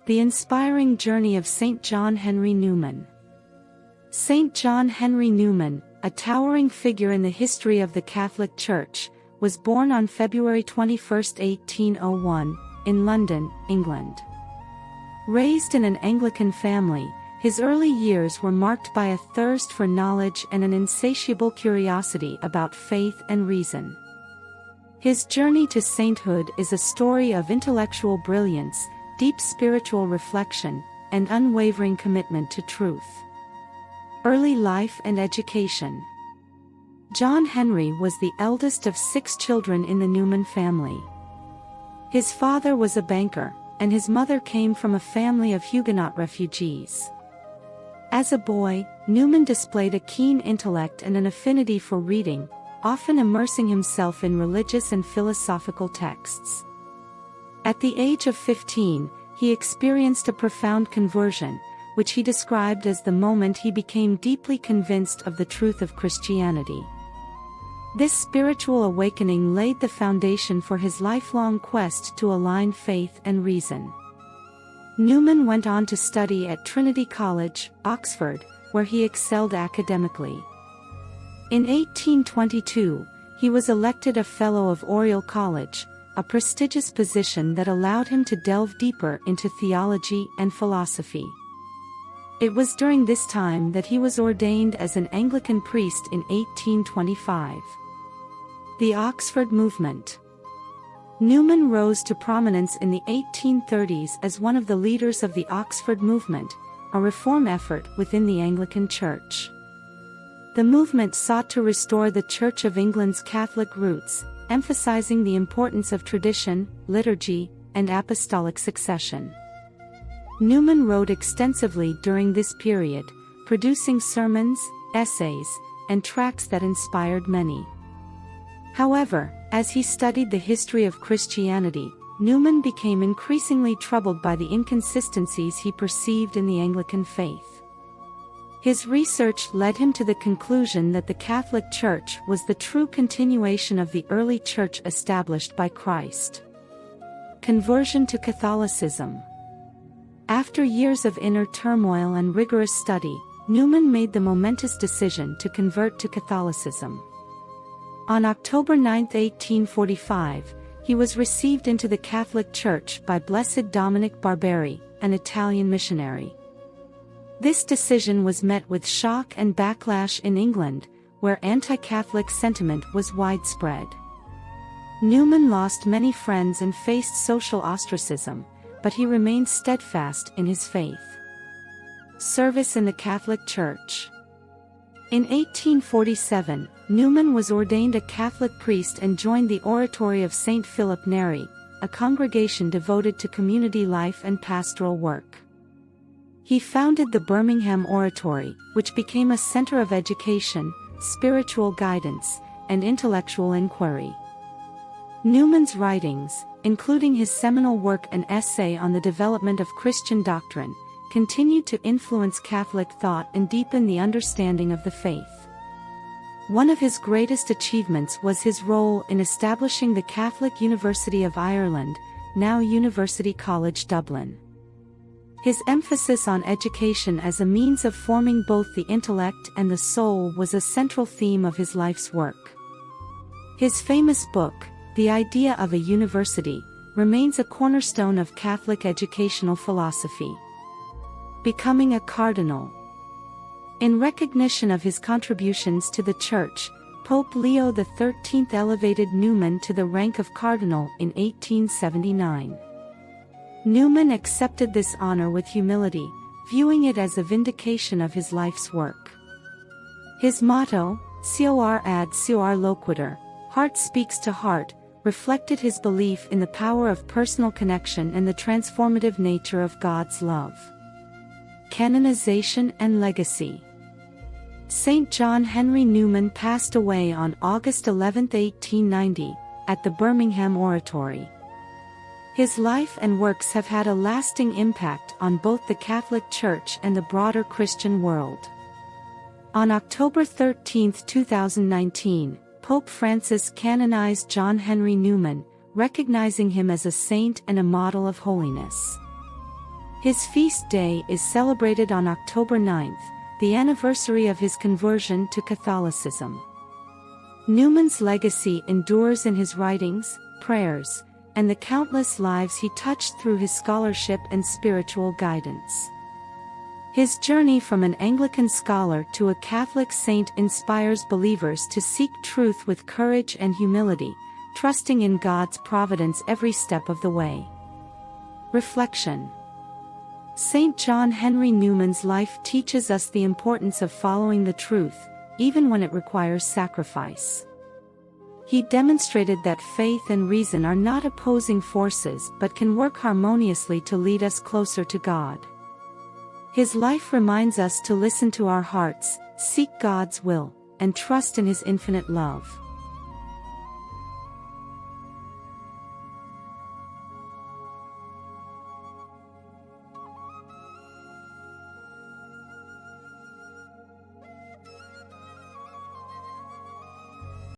The inspiring journey of St. John Henry Newman. St. John Henry Newman, a towering figure in the history of the Catholic Church, was born on February 21, 1801, in London, England. Raised in an Anglican family, his early years were marked by a thirst for knowledge and an insatiable curiosity about faith and reason. His journey to sainthood is a story of intellectual brilliance, deep spiritual reflection, and unwavering commitment to truth. Early life and education. John Henry was the eldest of 6 children in the Newman family. His father was a banker, and his mother came from a family of Huguenot refugees. As a boy, Newman displayed a keen intellect and an affinity for reading, often immersing himself in religious and philosophical texts. At the age of 15, he experienced a profound conversion, which he described as the moment he became deeply convinced of the truth of Christianity. This spiritual awakening laid the foundation for his lifelong quest to align faith and reason. Newman went on to study at Trinity College, Oxford, where he excelled academically. In 1822, he was elected a Fellow of Oriel College, a prestigious position that allowed him to delve deeper into theology and philosophy. It was during this time that he was ordained as an Anglican priest in 1825. The Oxford Movement. Newman rose to prominence in the 1830s as one of the leaders of the Oxford Movement, a reform effort within the Anglican Church. The movement sought to restore the Church of England's Catholic roots, emphasizing the importance of tradition, liturgy, and apostolic succession. Newman wrote extensively during this period, producing sermons, essays, and tracts that inspired many. However, as he studied the history of Christianity, Newman became increasingly troubled by the inconsistencies he perceived in the Anglican faith. His research led him to the conclusion that the Catholic Church was the true continuation of the early Church established by Christ. Conversion to Catholicism. After years of inner turmoil and rigorous study, Newman made the momentous decision to convert to Catholicism. On October 9, 1845, he was received into the Catholic Church by Blessed Dominic Barberi, an Italian missionary. This decision was met with shock and backlash in England, where anti-Catholic sentiment was widespread. Newman lost many friends and faced social ostracism, but he remained steadfast in his faith. Service in the Catholic Church. In 1847, Newman was ordained a Catholic priest and joined the Oratory of St. Philip Neri, a congregation devoted to community life and pastoral work. He founded the Birmingham Oratory, which became a center of education, spiritual guidance, and intellectual inquiry. Newman's writings, including his seminal work and essay on the development of Christian doctrine, continued to influence Catholic thought and deepen the understanding of the faith. One of his greatest achievements was his role in establishing the Catholic University of Ireland, now University College Dublin. His emphasis on education as a means of forming both the intellect and the soul was a central theme of his life's work. His famous book, The Idea of a University, remains a cornerstone of Catholic educational philosophy. Becoming a cardinal. In recognition of his contributions to the Church, Pope Leo XIII elevated Newman to the rank of cardinal in 1879. Newman accepted this honor with humility, viewing it as a vindication of his life's work. His motto, Cor ad cor loquitur, heart speaks to heart, reflected his belief in the power of personal connection and the transformative nature of God's love. Canonization and legacy. St. John Henry Newman passed away on August 11, 1890, at the Birmingham Oratory. His life and works have had a lasting impact on both the Catholic Church and the broader Christian world. On October 13, 2019, Pope Francis canonized John Henry Newman, recognizing him as a saint and a model of holiness. His feast day is celebrated on October 9th, the anniversary of his conversion to Catholicism. Newman's legacy endures in his writings, prayers, and the countless lives he touched through his scholarship and spiritual guidance. His journey from an Anglican scholar to a Catholic saint inspires believers to seek truth with courage and humility, trusting in God's providence every step of the way. Reflection. Saint John Henry Newman's life teaches us the importance of following the truth, even when it requires sacrifice. He demonstrated that faith and reason are not opposing forces but can work harmoniously to lead us closer to God. His life reminds us to listen to our hearts, seek God's will, and trust in His infinite love.